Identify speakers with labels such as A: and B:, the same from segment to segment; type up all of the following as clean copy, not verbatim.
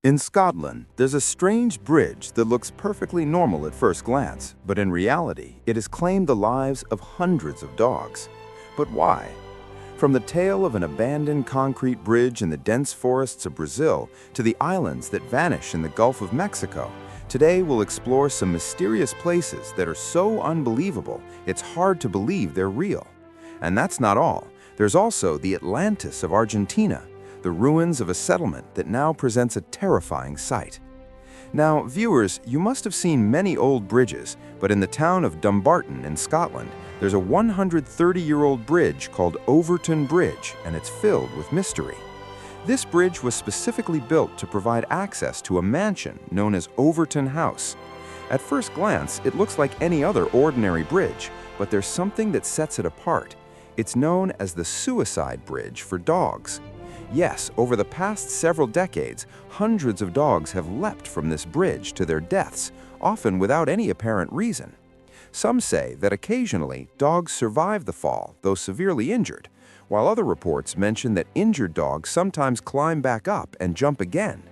A: In Scotland, there's a strange bridge that looks perfectly normal at first glance, but in reality, it has claimed the lives of hundreds of dogs. But why? From the tale of an abandoned concrete bridge in the dense forests of Brazil to the islands that vanish in the Gulf of Mexico, today we'll explore some mysterious places that are so unbelievable, it's hard to believe they're real. And that's not all. There's also the Atlantis of Argentina, the ruins of a settlement that now presents a terrifying sight. Now, viewers, you must have seen many old bridges, but in the town of Dumbarton in Scotland, there's a 130-year-old bridge called Overtoun Bridge, and it's filled with mystery. This bridge was specifically built to provide access to a mansion known as Overtoun House. At first glance, it looks like any other ordinary bridge, but there's something that sets it apart. It's known as the Suicide Bridge for dogs. Yes, over the past several decades, hundreds of dogs have leapt from this bridge to their deaths, often without any apparent reason. Some say that occasionally dogs survive the fall, though severely injured, while other reports mention that injured dogs sometimes climb back up and jump again.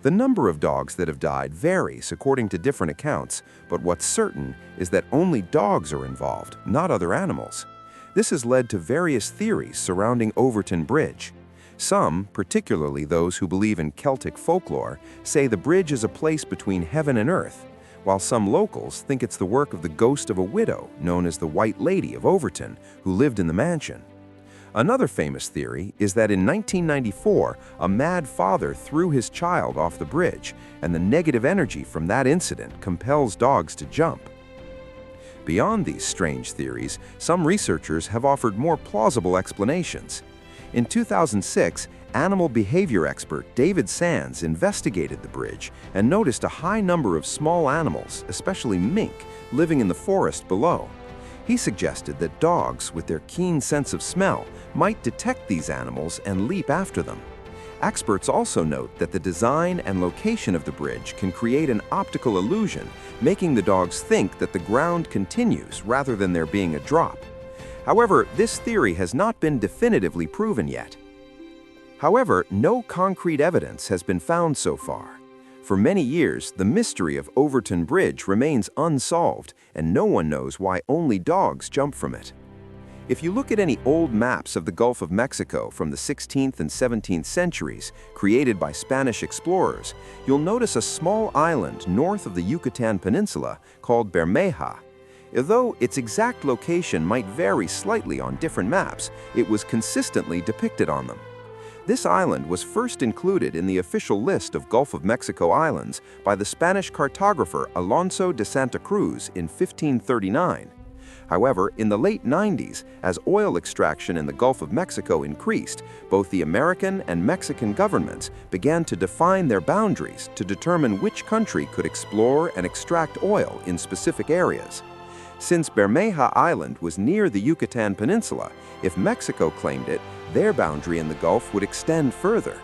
A: The number of dogs that have died varies according to different accounts, but what's certain is that only dogs are involved, not other animals. This has led to various theories surrounding Overtoun Bridge. Some, particularly those who believe in Celtic folklore, say the bridge is a place between heaven and earth, while some locals think it's the work of the ghost of a widow known as the White Lady of Overtoun, who lived in the mansion. Another famous theory is that in 1994, a mad father threw his child off the bridge, and the negative energy from that incident compels dogs to jump. Beyond these strange theories, some researchers have offered more plausible explanations. In 2006, animal behavior expert David Sands investigated the bridge and noticed a high number of small animals, especially mink, living in the forest below. He suggested that dogs, with their keen sense of smell, might detect these animals and leap after them. Experts also note that the design and location of the bridge can create an optical illusion, making the dogs think that the ground continues rather than there being a drop. However, this theory has not been definitively proven yet. However, no concrete evidence has been found so far. For many years, the mystery of Overtoun Bridge remains unsolved, and no one knows why only dogs jump from it. If you look at any old maps of the Gulf of Mexico from the 16th and 17th centuries, created by Spanish explorers, you'll notice a small island north of the Yucatan Peninsula called Bermeja. Although its exact location might vary slightly on different maps, it was consistently depicted on them. This island was first included in the official list of Gulf of Mexico islands by the Spanish cartographer Alonso de Santa Cruz in 1539. However, in the late 90s, as oil extraction in the Gulf of Mexico increased, both the American and Mexican governments began to define their boundaries to determine which country could explore and extract oil in specific areas. Since Bermeja Island was near the Yucatan Peninsula, if Mexico claimed it, their boundary in the Gulf would extend further.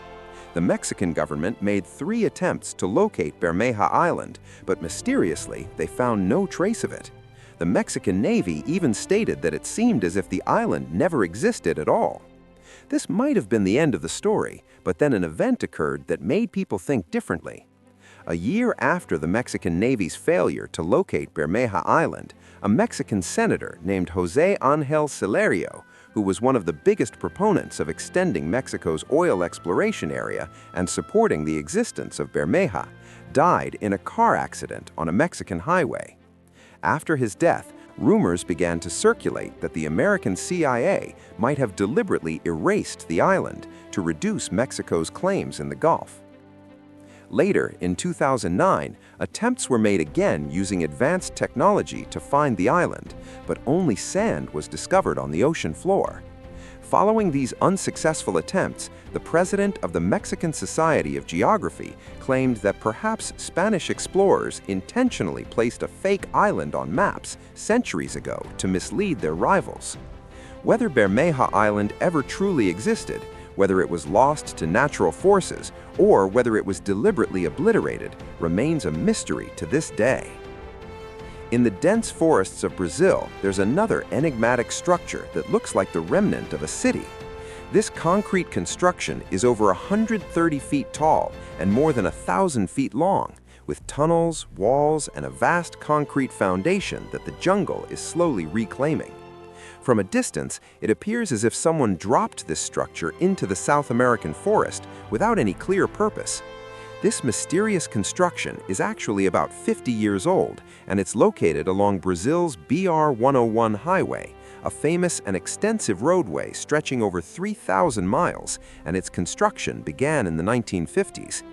A: The Mexican government made 3 attempts to locate Bermeja Island, but mysteriously, they found no trace of it. The Mexican Navy even stated that it seemed as if the island never existed at all. This might have been the end of the story, but then an event occurred that made people think differently. A year after the Mexican Navy's failure to locate Bermeja Island, a Mexican senator named José Ángel Celerio, who was one of the biggest proponents of extending Mexico's oil exploration area and supporting the existence of Bermeja, died in a car accident on a Mexican highway. After his death, rumors began to circulate that the American CIA might have deliberately erased the island to reduce Mexico's claims in the Gulf. Later, in 2009, attempts were made again using advanced technology to find the island, but only sand was discovered on the ocean floor. Following these unsuccessful attempts, the president of the Mexican Society of Geography claimed that perhaps Spanish explorers intentionally placed a fake island on maps centuries ago to mislead their rivals. Whether Bermeja Island ever truly existed, whether it was lost to natural forces, or whether it was deliberately obliterated, remains a mystery to this day. In the dense forests of Brazil, there's another enigmatic structure that looks like the remnant of a city.
B: This concrete construction is over 130 feet tall and more than 1,000 feet long, with tunnels, walls, and a vast concrete foundation that the jungle is slowly reclaiming. From a distance, it appears as if someone dropped this structure into the South American forest without any clear purpose. This mysterious construction is actually about 50 years old, and it's located along Brazil's BR-101 highway, a famous and extensive roadway stretching over 3,000 miles, and its construction began in the 1950s.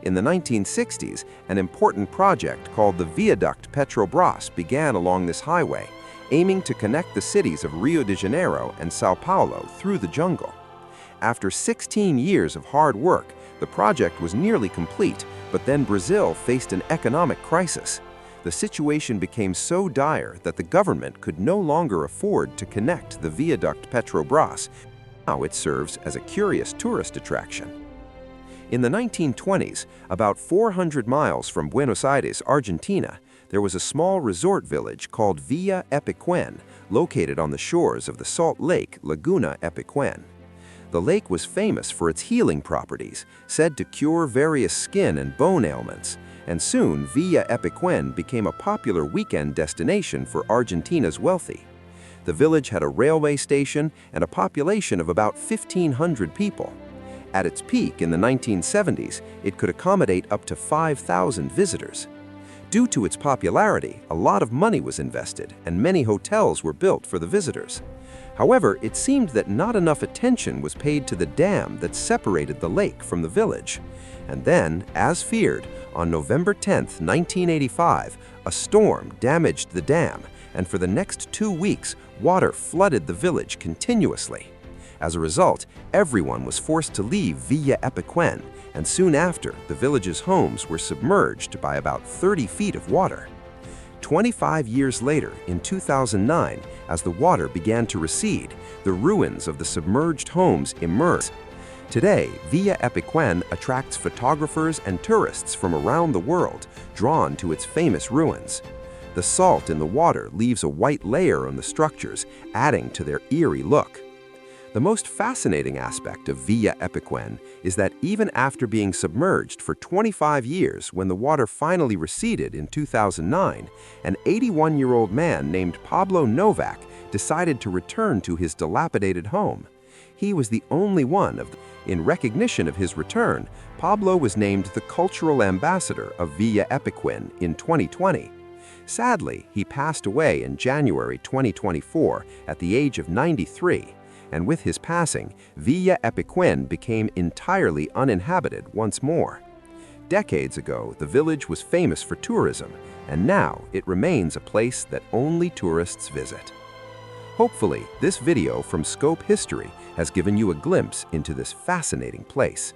B: In the 1960s, an important project called the Viaduct Petrobras began along this highway, aiming to connect the cities of Rio de Janeiro and Sao Paulo through the jungle. After 16 years of hard work, the project was nearly complete, but then Brazil faced an economic crisis. The situation became so dire that the government could no longer afford to connect the Viaduct Petrobras. Now it serves as a curious tourist attraction. In the 1920s, about 400 miles from Buenos Aires, Argentina, there was a small resort village called Villa Epiquén, located on the shores of the salt lake Laguna Epiquén. The lake was famous for its healing properties, said to cure various skin and bone ailments, and soon Villa Epiquén became a popular weekend destination for Argentina's wealthy. The village had a railway station and a population of about 1,500 people. At its peak in the 1970s, it could accommodate up to 5,000 visitors. Due to its popularity, a lot of money was invested and many hotels were built for the visitors. However, it seemed that not enough attention was paid to the dam that separated the lake from the village. And then, as feared, on November 10, 1985, a storm damaged the dam, and for the next 2 weeks, water flooded the village continuously. As a result, everyone was forced to leave Villa Epiquén, and soon after, the village's homes were submerged by about 30 feet of water. 25 years later, in 2009, as the water began to recede, the ruins of the submerged homes emerged. Today, Villa Epiquén attracts photographers and tourists from around the world, drawn to its famous ruins. The salt in the water leaves a white layer on the structures, adding to their eerie look. The most fascinating aspect of Villa Epiquén is that even after being submerged for 25 years, when the water finally receded in 2009, an 81-year-old man named Pablo Novak decided to return to his dilapidated home. He was the only one of them. In recognition of his return, Pablo was named the cultural ambassador of Villa Epiquén in 2020. Sadly, he passed away in January 2024 at the age of 93. And with his passing, Villa Epiquén became entirely uninhabited once more. Decades ago, the village was famous for tourism, and now it remains a place that only tourists visit. Hopefully, this video from Scope History has given you a glimpse into this fascinating place.